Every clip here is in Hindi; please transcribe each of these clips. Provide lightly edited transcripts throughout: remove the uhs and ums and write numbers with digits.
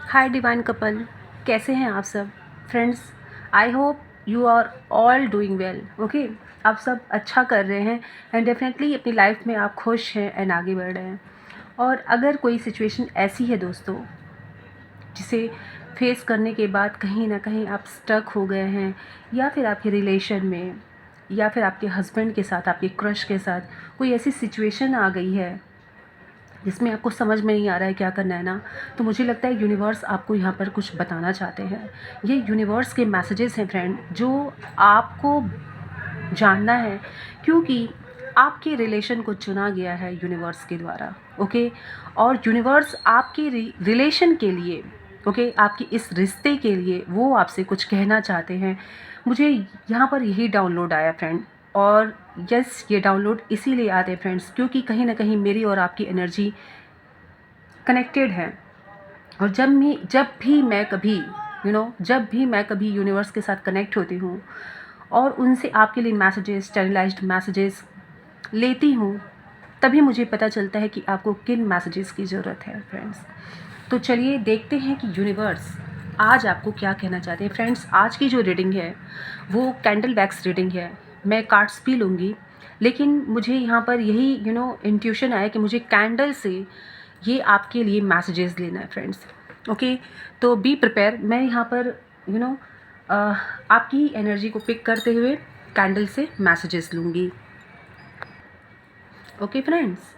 हाय डिवाइन कपल, कैसे हैं आप सब friends. I hope you are all doing well. Okay, आप सब अच्छा कर रहे हैं एंड डेफिनेटली अपनी लाइफ में आप खुश हैं एंड आगे बढ़ रहे हैं। और अगर कोई सिचुएशन ऐसी है दोस्तों जिसे फेस करने के बाद कहीं ना कहीं आप स्टक हो गए हैं, या फिर आपके रिलेशन में, या फिर आपके हस्बैंड के साथ, आपके क्रश के साथ कोई ऐसी सिचुएशन आ गई है जिसमें आपको समझ में नहीं आ रहा है क्या करना है ना, तो मुझे लगता है यूनिवर्स आपको यहाँ पर कुछ बताना चाहते हैं। ये यूनिवर्स के मैसेजेस हैं फ्रेंड, जो आपको जानना है, क्योंकि आपके रिलेशन को चुना गया है यूनिवर्स के द्वारा। ओके, और यूनिवर्स आपके रिलेशन के लिए, ओके, आपके इस रिश्ते के लिए वो आपसे कुछ कहना चाहते हैं। मुझे यहाँ पर यही डाउनलोड आया फ्रेंड, और यस, ये डाउनलोड इसीलिए आते हैं फ्रेंड्स क्योंकि कहीं ना कहीं मेरी और आपकी एनर्जी कनेक्टेड है। और जब भी मैं कभी यूनिवर्स के साथ कनेक्ट होती हूँ और उनसे आपके लिए मैसेजेस, चैनलाइज्ड मैसेजेस लेती हूँ, तभी मुझे पता चलता है कि आपको किन मैसेजेस की ज़रूरत है फ्रेंड्स। तो चलिए देखते हैं कि यूनिवर्स आज आपको क्या कहना चाहते हैं फ्रेंड्स। आज की जो रीडिंग है वो कैंडल वैक्स रीडिंग है। मैं कार्ड्स भी लूँगी, लेकिन मुझे यहाँ पर यही इंट्यूशन आया कि मुझे कैंडल से ये आपके लिए मैसेजेस लेना है फ्रेंड्स। ओके, तो बी प्रिपेयर। मैं यहाँ पर यू नो आपकी एनर्जी को पिक करते हुए कैंडल से मैसेजेस लूँगी। ओके फ्रेंड्स,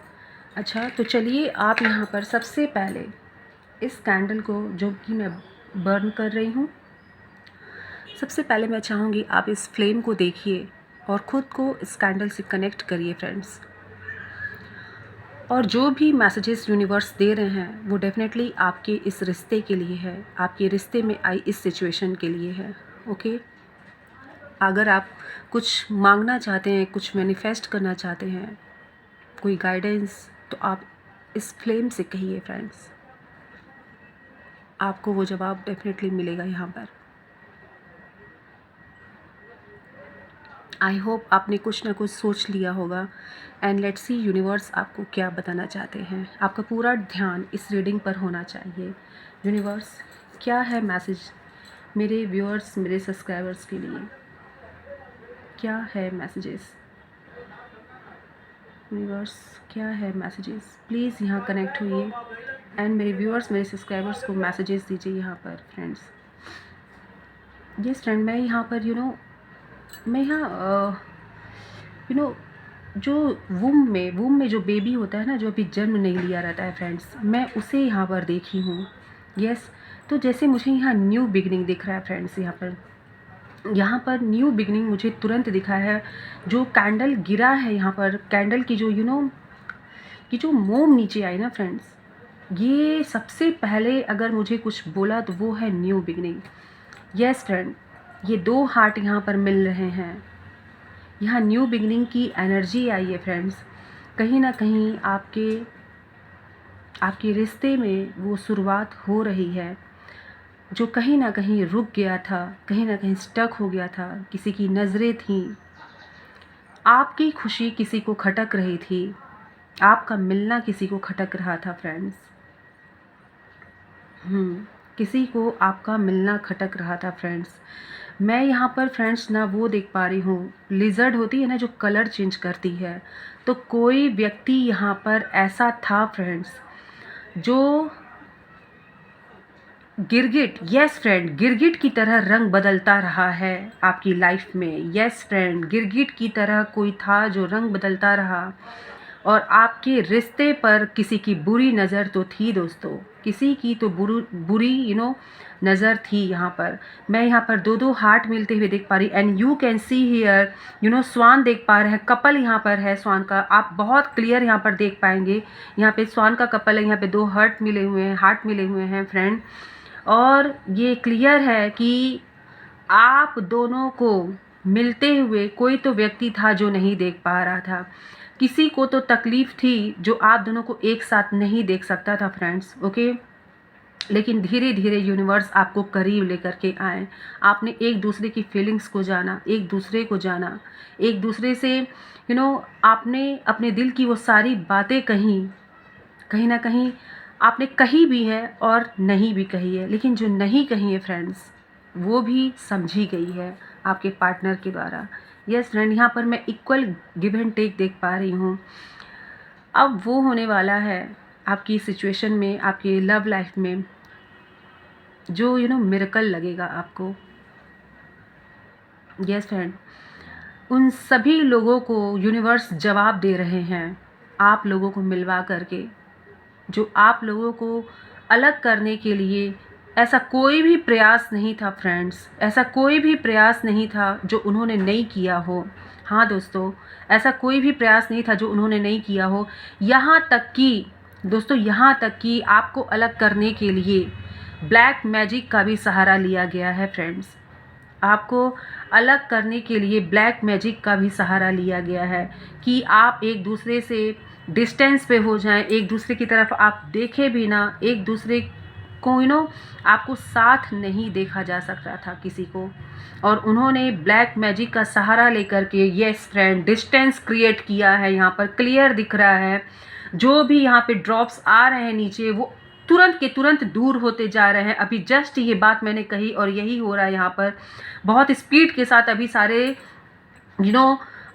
अच्छा तो चलिए आप यहाँ पर सबसे पहले इस कैंडल को जो कि मैं बर्न कर रही हूँ, सबसे पहले मैं चाहूँगी आप इस फ्लेम को देखिए और ख़ुद को इस कैंडल से कनेक्ट करिए फ्रेंड्स। और जो भी मैसेजेस यूनिवर्स दे रहे हैं वो डेफिनेटली आपके इस रिश्ते के लिए है, आपके रिश्ते में आई इस सिचुएशन के लिए है। ओके, अगर आप कुछ मांगना चाहते हैं, कुछ मैनिफेस्ट करना चाहते हैं, कोई गाइडेंस, तो आप इस फ्लेम से कहिए फ्रेंड्स, आपको वो जवाब डेफिनेटली मिलेगा यहाँ पर। आई होप आपने कुछ ना कुछ सोच लिया होगा एंड लेट्स सी यूनिवर्स आपको क्या बताना चाहते हैं। आपका पूरा ध्यान इस रीडिंग पर होना चाहिए। यूनिवर्स क्या है मैसेज मेरे व्यूअर्स, मेरे सब्सक्राइबर्स के लिए, क्या है मैसेजेस यूनिवर्स, क्या है मैसेजेस। प्लीज़ यहाँ कनेक्ट होइए एंड मेरे व्यूअर्स, मेरे सब्सक्राइबर्स को मैसेजेस दीजिए यहाँ पर फ्रेंड्स। यस फ्रेंड, मैं यहाँ पर मैं यहाँ जो वूम में जो बेबी होता है ना, जो अभी जन्म नहीं लिया रहता है फ्रेंड्स, मैं उसे यहाँ पर देखी हूँ। यस, तो जैसे मुझे यहाँ न्यू बिगनिंग दिख रहा है फ्रेंड्स, यहाँ पर न्यू बिगनिंग मुझे तुरंत दिखा है। जो कैंडल गिरा है यहाँ पर, कैंडल की जो कि जो मोम नीचे आई ना फ्रेंड्स, ये सबसे पहले अगर मुझे कुछ बोला तो वो है न्यू बिगनिंग। यस फ्रेंड, ये दो हार्ट यहाँ पर मिल रहे हैं, यहाँ न्यू बिगनिंग की एनर्जी आई है फ्रेंड्स। कहीं ना कहीं आपके रिश्ते में वो शुरुआत हो रही है जो कहीं ना कहीं रुक गया था, कहीं ना कहीं स्टक हो गया था। किसी की नज़रें थीं, आपकी खुशी किसी को खटक रही थी, आपका मिलना किसी को खटक रहा था फ्रेंड्स। किसी को आपका मिलना खटक रहा था फ्रेंड्स। मैं यहाँ पर फ्रेंड्स ना वो देख पा रही हूँ, लिजर्ड होती है ना जो कलर चेंज करती है, तो कोई व्यक्ति यहाँ पर ऐसा था फ्रेंड्स जो गिरगिट, यस फ्रेंड, गिरगिट की तरह रंग बदलता रहा है आपकी लाइफ में। यस फ्रेंड, गिरगिट की तरह कोई था जो रंग बदलता रहा, और आपके रिश्ते पर किसी की बुरी नज़र तो थी दोस्तों, किसी की तो बुरी नज़र थी यहाँ पर। मैं यहाँ पर दो हार्ट मिलते हुए देख पा रही, and you can see here swan देख पा रहे हैं, कपल यहाँ पर है स्वान का, आप बहुत क्लियर यहाँ पर देख पाएंगे। यहाँ पे स्वान का कपल है, यहाँ पे दो हार्ट मिले हुए हैं फ्रेंड, और ये क्लियर है कि आप दोनों को मिलते हुए कोई तो व्यक्ति था जो नहीं देख पा रहा था। किसी को तो तकलीफ़ थी जो आप दोनों को एक साथ नहीं देख सकता था फ्रेंड्स। ओके, लेकिन धीरे धीरे यूनिवर्स आपको करीब लेकर के आए। आपने एक दूसरे की फीलिंग्स को जाना, एक दूसरे को जाना, एक दूसरे से आपने अपने दिल की वो सारी बातें कहीं ना कहीं आपने कही भी है और नहीं भी कही है, लेकिन जो नहीं कही है फ्रेंड्स, वो भी समझी गई है आपके पार्टनर के द्वारा। यस फ्रेंड, यहाँ पर मैं इक्वल गिव एंड टेक देख पा रही हूँ। अब वो होने वाला है आपकी सिचुएशन में, आपके लव लाइफ में, जो मिरेकल लगेगा आपको। यस फ्रेंड, उन सभी लोगों को यूनिवर्स जवाब दे रहे हैं आप लोगों को मिलवा करके, जो आप लोगों को अलग करने के लिए ऐसा कोई भी प्रयास नहीं था फ्रेंड्स, ऐसा कोई भी प्रयास नहीं था जो उन्होंने नहीं किया हो। हाँ दोस्तों, ऐसा कोई भी प्रयास नहीं था जो उन्होंने नहीं किया हो। यहाँ तक कि दोस्तों, यहाँ तक कि आपको अलग करने के लिए ब्लैक मैजिक का भी सहारा लिया गया है फ्रेंड्स। आपको अलग करने के लिए ब्लैक मैजिक का भी सहारा लिया गया है कि आप एक दूसरे से डिस्टेंस पे हो जाएं, एक दूसरे की तरफ आप देखें भी ना, एक दूसरे को आपको साथ नहीं देखा जा सकता था किसी को। और उन्होंने ब्लैक मैजिक का सहारा लेकर के यस फ्रेंड डिस्टेंस क्रिएट किया है। यहाँ पर क्लियर दिख रहा है, जो भी यहाँ पे ड्रॉप्स आ रहे हैं नीचे, वो तुरंत के तुरंत दूर होते जा रहे हैं। अभी जस्ट ये बात मैंने कही और यही हो रहा है यहाँ पर। बहुत स्पीड के साथ अभी सारे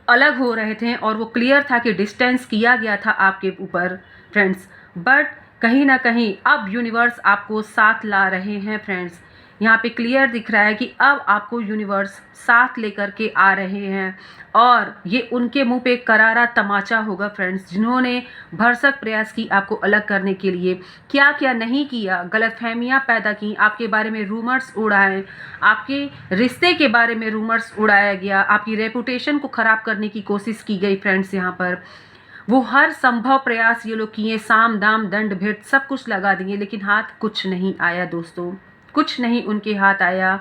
अलग हो रहे थे और वो क्लियर था कि डिस्टेंस किया गया था आपके ऊपर फ्रेंड्स। बट कहीं ना कहीं अब यूनिवर्स आपको साथ ला रहे हैं फ्रेंड्स। यहाँ पे क्लियर दिख रहा है कि अब आपको यूनिवर्स साथ लेकर के आ रहे हैं और ये उनके मुंह पे करारा तमाचा होगा फ्रेंड्स, जिन्होंने भरसक प्रयास की आपको अलग करने के लिए। क्या क्या नहीं किया, गलतफहमियां पैदा की, आपके बारे में रूमर्स उड़ाए, आपके रिश्ते के बारे में रूमर्स उड़ाया गया, आपकी रेपुटेशन को ख़राब करने की कोशिश की गई फ्रेंड्स। यहाँ पर वो हर संभव प्रयास ये लोग किए, साम दाम दंड भेंट सब कुछ लगा दिए, लेकिन हाथ कुछ नहीं आया दोस्तों, कुछ नहीं उनके हाथ आया।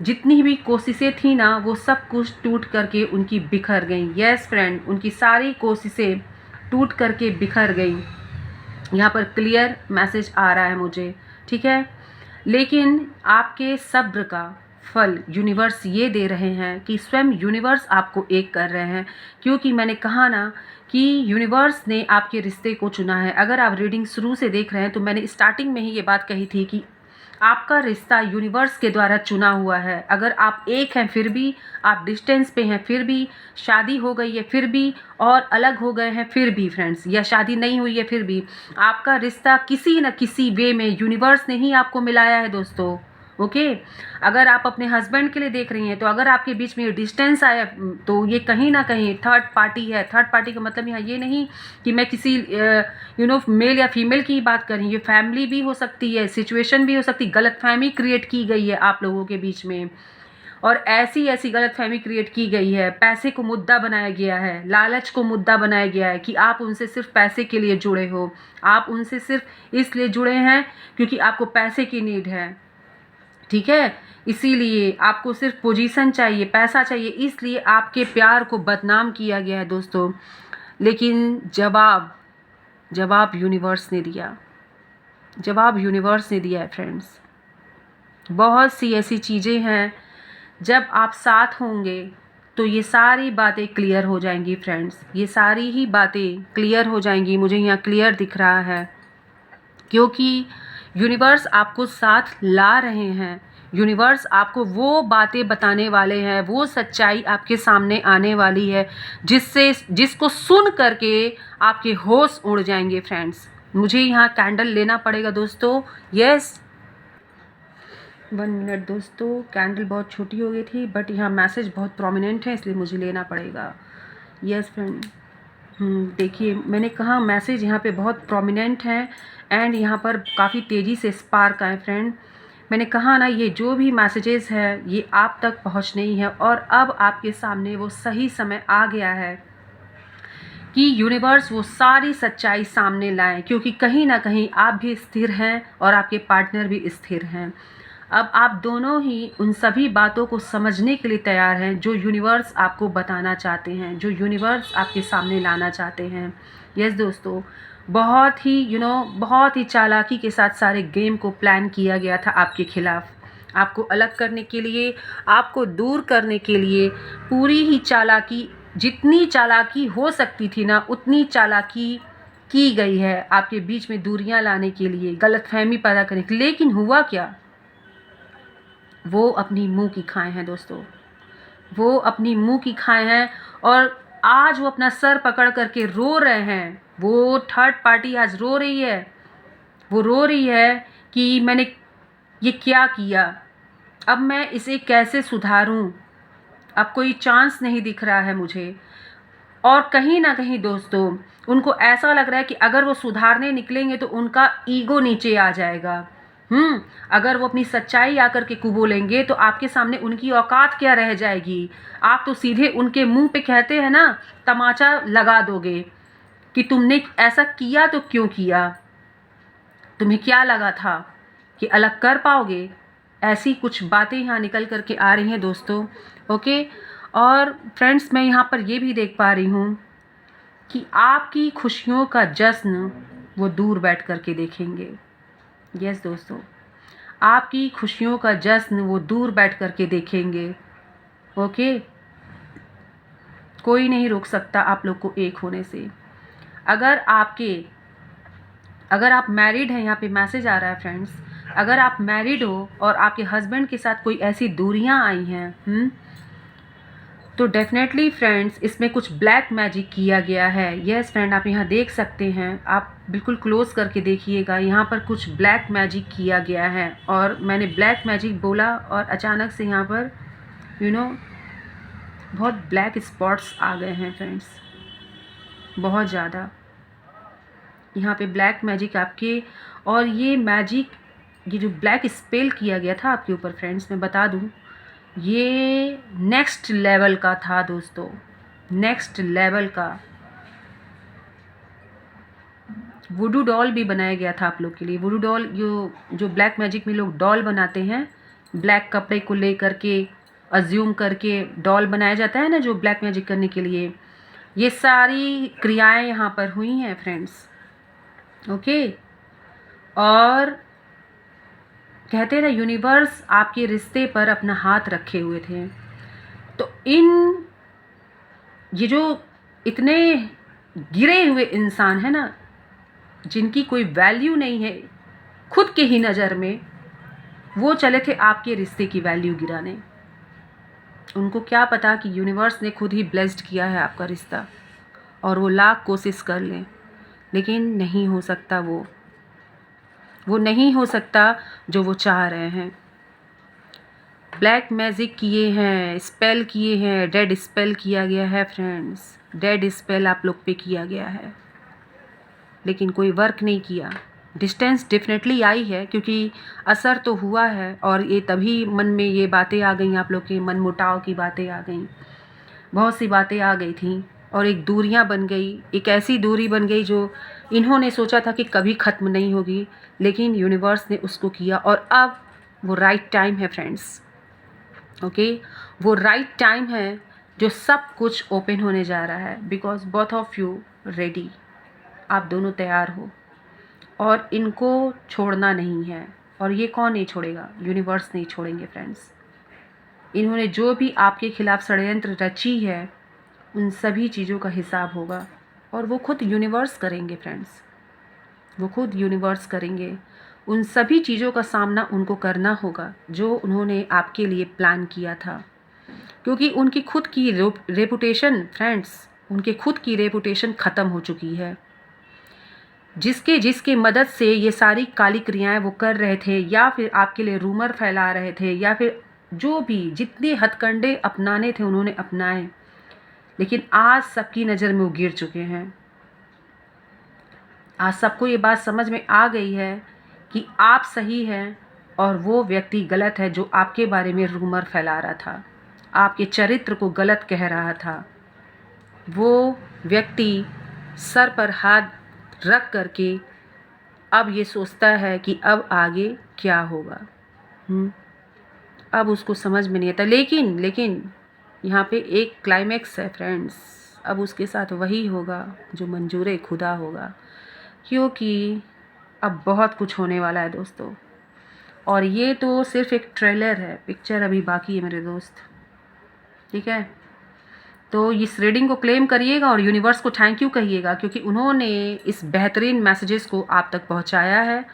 जितनी भी कोशिशें थी ना, वो सब कुछ टूट करके उनकी बिखर गई। यस फ्रेंड, उनकी सारी कोशिशें टूट करके बिखर गई। यहाँ पर क्लियर मैसेज आ रहा है मुझे, ठीक है। लेकिन आपके सब्र का फल यूनिवर्स ये दे रहे हैं कि स्वयं यूनिवर्स आपको एक कर रहे हैं, क्योंकि मैंने कहा ना कि यूनिवर्स ने आपके रिश्ते को चुना है। अगर आप रीडिंग शुरू से देख रहे हैं तो मैंने स्टार्टिंग में ही ये बात कही थी कि आपका रिश्ता यूनिवर्स के द्वारा चुना हुआ है। अगर आप एक हैं फिर भी, आप डिस्टेंस पे हैं फिर भी, शादी हो गई है फिर भी, और अलग हो गए हैं फिर भी फ्रेंड्स, या शादी नहीं हुई है फिर भी, आपका रिश्ता किसी न किसी वे में यूनिवर्स ने ही आपको मिलाया है दोस्तों। ओके, अगर आप अपने हस्बैंड के लिए देख रही हैं तो अगर आपके बीच में डिस्टेंस आया तो ये कहीं ना कहीं थर्ड पार्टी है। थर्ड पार्टी का मतलब यहाँ ये नहीं कि मैं किसी मेल या फीमेल की बात कर रही हूँ, ये फैमिली भी हो सकती है, सिचुएशन भी हो सकती है। गलतफहमी क्रिएट की गई है आप लोगों के बीच में, और ऐसी ऐसी गलतफहमी क्रिएट की गई है, पैसे को मुद्दा बनाया गया है, लालच को मुद्दा बनाया गया है कि आप उनसे सिर्फ पैसे के लिए जुड़े हो, आप उनसे सिर्फ इसलिए जुड़े हैं क्योंकि आपको पैसे की नीड है, ठीक है। इसीलिए आपको सिर्फ पोजीशन चाहिए, पैसा चाहिए, इसलिए आपके प्यार को बदनाम किया गया है दोस्तों। लेकिन जवाब यूनिवर्स ने दिया, जवाब यूनिवर्स ने दिया है फ्रेंड्स। बहुत सी ऐसी चीज़ें हैं, जब आप साथ होंगे तो ये सारी बातें क्लियर हो जाएंगी फ्रेंड्स, ये सारी ही बातें क्लियर हो जाएंगी। मुझे यहाँ क्लियर दिख रहा है, क्योंकि यूनिवर्स आपको साथ ला रहे हैं। यूनिवर्स आपको वो बातें बताने वाले हैं, वो सच्चाई आपके सामने आने वाली है जिसको सुन करके आपके होश उड़ जाएंगे फ्रेंड्स। मुझे यहाँ कैंडल लेना पड़ेगा दोस्तों। यस, 1 मिनट दोस्तों, कैंडल बहुत छोटी हो गई थी, बट यहाँ मैसेज बहुत प्रोमिनेंट है इसलिए मुझे लेना पड़ेगा। यस फ्रेंड, देखिए मैंने कहा मैसेज यहाँ पे बहुत प्रोमिनेंट है एंड यहाँ पर काफ़ी तेज़ी से स्पार्क आए फ्रेंड। मैंने कहा ना, ये जो भी मैसेजेस है ये आप तक पहुँचने ही है, और अब आपके सामने वो सही समय आ गया है कि यूनिवर्स वो सारी सच्चाई सामने लाए, क्योंकि कहीं ना कहीं आप भी स्थिर हैं और आपके पार्टनर भी स्थिर हैं। अब आप दोनों ही उन सभी बातों को समझने के लिए तैयार हैं जो यूनिवर्स आपको बताना चाहते हैं, जो यूनिवर्स आपके सामने लाना चाहते हैं। यस दोस्तों, बहुत ही बहुत ही चालाकी के साथ सारे गेम को प्लान किया गया था आपके खिलाफ, आपको अलग करने के लिए, आपको दूर करने के लिए। पूरी ही चालाकी, जितनी चालाकी हो सकती थी ना उतनी चालाकी की गई है आपके बीच में दूरियां लाने के लिए, गलतफहमी पैदा करने के लिए, लेकिन हुआ क्या? वो अपनी मुंह की खाए हैं दोस्तों, वो अपनी मुंह की खाए हैं। और आज वो अपना सर पकड़ करके रो रहे हैं। वो थर्ड पार्टी आज रो रही है, वो रो रही है कि मैंने ये क्या किया, अब मैं इसे कैसे सुधारूं, अब कोई चांस नहीं दिख रहा है मुझे। और कहीं ना कहीं दोस्तों उनको ऐसा लग रहा है कि अगर वो सुधारने निकलेंगे तो उनका ईगो नीचे आ जाएगा। अगर वो अपनी सच्चाई आकर के बोलेंगे तो आपके सामने उनकी औकात क्या रह जाएगी। आप तो सीधे उनके मुंह पे कहते हैं ना, तमाचा लगा दोगे कि तुमने ऐसा किया तो क्यों किया, तुम्हें क्या लगा था कि अलग कर पाओगे। ऐसी कुछ बातें यहाँ निकल करके आ रही हैं दोस्तों। ओके। और फ्रेंड्स, मैं यहाँ पर ये भी देख पा रही हूँ कि आपकी खुशियों का जश्न वो दूर बैठ करके देखेंगे। यस दोस्तों, आपकी खुशियों का जश्न वो दूर बैठ करके देखेंगे। ओके। कोई नहीं रोक सकता आप लोग को एक होने से। अगर आप मैरिड हैं, यहाँ पे मैसेज आ रहा है फ्रेंड्स, अगर आप मैरिड हो और आपके हस्बैंड के साथ कोई ऐसी दूरियां आई हैं, तो डेफिनेटली फ्रेंड्स इसमें कुछ ब्लैक मैजिक किया गया है। यस फ्रेंड, आप यहाँ देख सकते हैं, आप बिल्कुल क्लोज करके देखिएगा, यहाँ पर कुछ ब्लैक मैजिक किया गया है। और मैंने ब्लैक मैजिक बोला और अचानक से यहाँ पर बहुत ब्लैक स्पॉट्स आ गए हैं फ्रेंड्स, बहुत ज़्यादा यहाँ पे ब्लैक मैजिक आपके। और ये मैजिक, ये जो ब्लैक स्पेल किया गया था आपके ऊपर फ्रेंड्स, मैं बता दूँ, ये नेक्स्ट लेवल का था दोस्तों, नेक्स्ट लेवल का। वुडू डॉल भी बनाया गया था आप लोग के लिए। वुडू डॉल, जो ब्लैक मैजिक में लोग डॉल बनाते हैं, ब्लैक कपड़े को ले करके अज्यूम करके डॉल बनाया जाता है ना, जो ब्लैक मैजिक करने के लिए, ये सारी क्रियाएं यहाँ पर हुई हैं फ्रेंड्स। ओके। और कहते ना, यूनिवर्स आपके रिश्ते पर अपना हाथ रखे हुए थे। तो ये जो इतने गिरे हुए इंसान है ना, जिनकी कोई वैल्यू नहीं है खुद के ही नज़र में, वो चले थे आपके रिश्ते की वैल्यू गिराने। उनको क्या पता कि यूनिवर्स ने खुद ही ब्लेस्ड किया है आपका रिश्ता, और वो लाख कोशिश कर लें लेकिन नहीं हो सकता। वो नहीं हो सकता जो वो चाह रहे हैं। ब्लैक मैजिक किए हैं, स्पेल किए हैं, डेड स्पेल किया गया है फ्रेंड्स, डेड स्पेल आप लोग पे किया गया है, लेकिन कोई वर्क नहीं किया। डिस्टेंस डेफिनेटली आई है क्योंकि असर तो हुआ है, और ये तभी मन में ये बातें आ गई, आप लोग के मन मुटाव की बातें आ गई, बहुत सी बातें आ गई थी, और एक दूरियां बन गई, एक ऐसी दूरी बन गई जो इन्होंने सोचा था कि कभी ख़त्म नहीं होगी, लेकिन यूनिवर्स ने उसको किया। और अब वो राइट टाइम है फ्रेंड्स। ओके। वो राइट टाइम है जो सब कुछ ओपन होने जा रहा है, because both of you ready, आप दोनों तैयार हो, और इनको छोड़ना नहीं है। और ये कौन नहीं छोड़ेगा? यूनिवर्स नहीं छोड़ेंगे फ्रेंड्स। इन्होंने जो भी आपके खिलाफ षड्यंत्र रची है, उन सभी चीज़ों का हिसाब होगा, और वो खुद यूनिवर्स करेंगे फ्रेंड्स, वो खुद यूनिवर्स करेंगे। उन सभी चीज़ों का सामना उनको करना होगा जो उन्होंने आपके लिए प्लान किया था, क्योंकि उनकी खुद की रेपुटेशन फ्रेंड्स, उनके खुद की रेपुटेशन ख़त्म हो चुकी है। जिसके मदद से ये सारी काली क्रियाएं वो कर रहे थे, या फिर आपके लिए रूमर फैला रहे थे, या फिर जो भी जितने हथकंडे अपनाने थे उन्होंने अपनाए, लेकिन आज सबकी नज़र में वो गिर चुके हैं। आज सबको ये बात समझ में आ गई है कि आप सही हैं और वो व्यक्ति गलत है जो आपके बारे में रूमर फैला रहा था, आपके चरित्र को गलत कह रहा था। वो व्यक्ति सर पर हाथ रख करके अब ये सोचता है कि अब आगे क्या होगा। अब उसको समझ में नहीं आता, लेकिन यहाँ पे एक क्लाइमैक्स है फ्रेंड्स। अब उसके साथ वही होगा जो मंजूर खुदा होगा, क्योंकि अब बहुत कुछ होने वाला है दोस्तों। और ये तो सिर्फ एक ट्रेलर है, पिक्चर अभी बाकी है मेरे दोस्त, ठीक है। तो इस रीडिंग को क्लेम करिएगा और यूनिवर्स को थैंक यू कहिएगा, क्योंकि उन्होंने इस बेहतरीन मैसेजेस को आप तक पहुंचाया है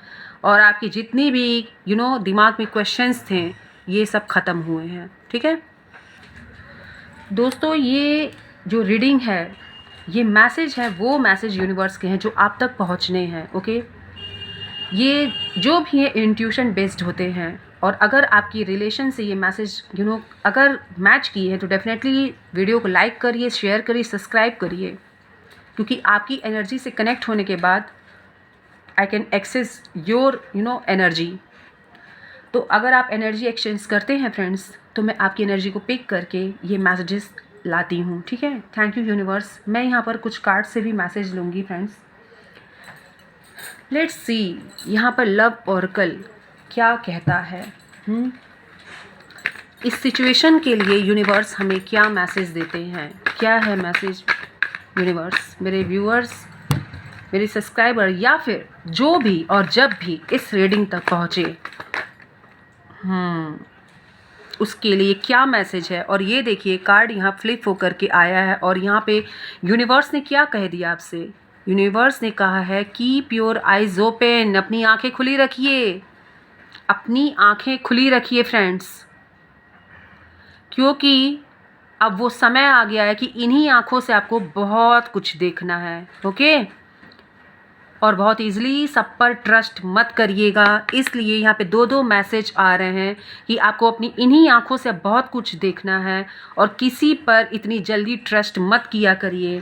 और आपकी जितनी भी दिमाग में क्वेश्चंस थे ये सब ख़त्म हुए हैं। ठीक है दोस्तों, ये जो रीडिंग है, ये मैसेज है, वो मैसेज यूनिवर्स के हैं जो आप तक पहुंचने हैं। ओके, ये जो भी है इंट्यूशन बेस्ड होते हैं, और अगर आपकी रिलेशन से ये मैसेज अगर मैच किए हैं तो डेफिनेटली वीडियो को लाइक करिए, शेयर करिए, सब्सक्राइब करिए, क्योंकि आपकी एनर्जी से कनेक्ट होने के बाद I can access your energy. तो अगर आप एनर्जी एक्सचेंज करते हैं फ्रेंड्स, तो मैं आपकी एनर्जी को पिक करके ये मैसेजेस लाती हूँ। ठीक है, थैंक यू यूनिवर्स। मैं यहाँ पर कुछ कार्ड से भी मैसेज लूँगी फ्रेंड्स। लेट्स सी यहाँ पर लव ऑरेकल क्या कहता है। इस सिचुएशन के लिए यूनिवर्स हमें क्या मैसेज देते हैं, क्या है मैसेज यूनिवर्स मेरे व्यूअर्स, मेरे सब्सक्राइबर, या फिर जो भी और जब भी इस रीडिंग तक पहुँचे उसके लिए क्या मैसेज है। और ये देखिए कार्ड यहाँ फ्लिप होकर के आया है और यहाँ पे यूनिवर्स ने क्या कह दिया आपसे। यूनिवर्स ने कहा है कीप योर आइज ओपन, अपनी आंखें खुली रखिए, अपनी आंखें खुली रखिए फ्रेंड्स, क्योंकि अब वो समय आ गया है कि इन्हीं आंखों से आपको बहुत कुछ देखना है। ओके, और बहुत इजीली सब पर ट्रस्ट मत करिएगा। इसलिए यहाँ पे दो मैसेज आ रहे हैं कि आपको अपनी इन्हीं आंखों से बहुत कुछ देखना है और किसी पर इतनी जल्दी ट्रस्ट मत किया करिए,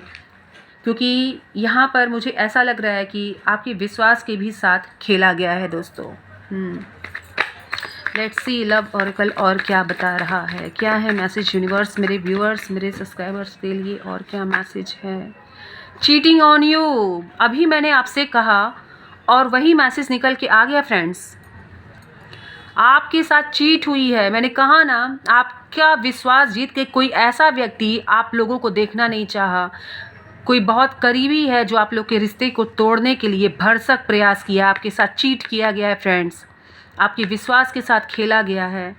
क्योंकि यहाँ पर मुझे ऐसा लग रहा है कि आपके विश्वास के भी साथ खेला गया है दोस्तों। लेट्स सी लव ऑरेकल और क्या बता रहा है, क्या है मैसेज यूनिवर्स मेरे व्यूअर्स, मेरे सब्सक्राइबर्स के लिए, और क्या मैसेज है। चीटिंग ऑन यू, अभी मैंने आपसे कहा और वही मैसेज निकल के आ गया फ्रेंड्स। आपके साथ चीट हुई है, मैंने कहा ना, आपका विश्वास जीत के कोई ऐसा व्यक्ति आप लोगों को देखना नहीं चाहा, कोई बहुत करीबी है जो आप लोग के रिश्ते को तोड़ने के लिए भरसक प्रयास किया, आपके साथ चीट किया गया है फ्रेंड्स, आपके विश्वास के साथ खेला गया है,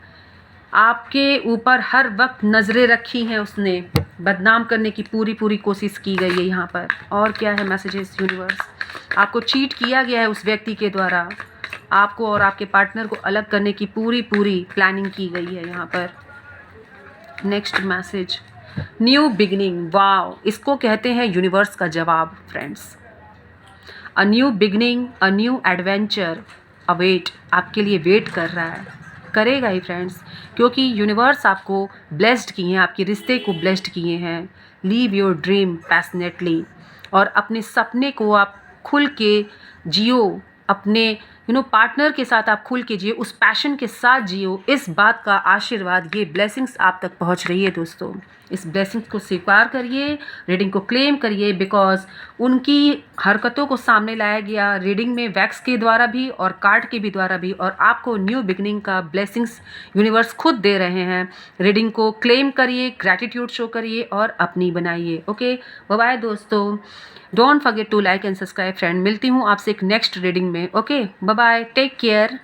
आपके ऊपर हर वक्त नज़रें रखी हैं, उसने बदनाम करने की पूरी कोशिश की गई है यहाँ पर। और क्या है मैसेजेस यूनिवर्स, आपको चीट किया गया है उस व्यक्ति के द्वारा, आपको और आपके पार्टनर को अलग करने की पूरी प्लानिंग की गई है यहाँ पर। Next message new beginning, wow, इसको कहते हैं यूनिवर्स का जवाब friends. A new beginning, a new adventure await, आपके लिए वेट कर रहा है, करेगा ही फ्रेंड्स, क्योंकि यूनिवर्स आपको ब्लेस्ड किए हैं, आपके रिश्ते को ब्लेस्ड किए हैं। लीव योर ड्रीम पैशनेटली, और अपने सपने को आप खुल के जियो, अपने पार्टनर के साथ आप खुल के जिए, उस पैशन के साथ जियो। इस बात का आशीर्वाद, ये ब्लेसिंग्स आप तक पहुंच रही है दोस्तों। इस ब्लेसिंग्स को स्वीकार करिए, रीडिंग को क्लेम करिए, बिकॉज उनकी हरकतों को सामने लाया गया रीडिंग में, वैक्स के द्वारा भी और कार्ड के भी द्वारा भी, और आपको न्यू बिगनिंग का ब्लेसिंग्स यूनिवर्स खुद दे रहे हैं। रीडिंग को क्लेम करिए, ग्रैटिट्यूड शो करिए और अपनी बनाइए। ओके, बाय बाय दोस्तों, don't forget to like and subscribe friend. मिलती हूँ आपसे एक नेक्स्ट रीडिंग में। Okay, bye bye, take care.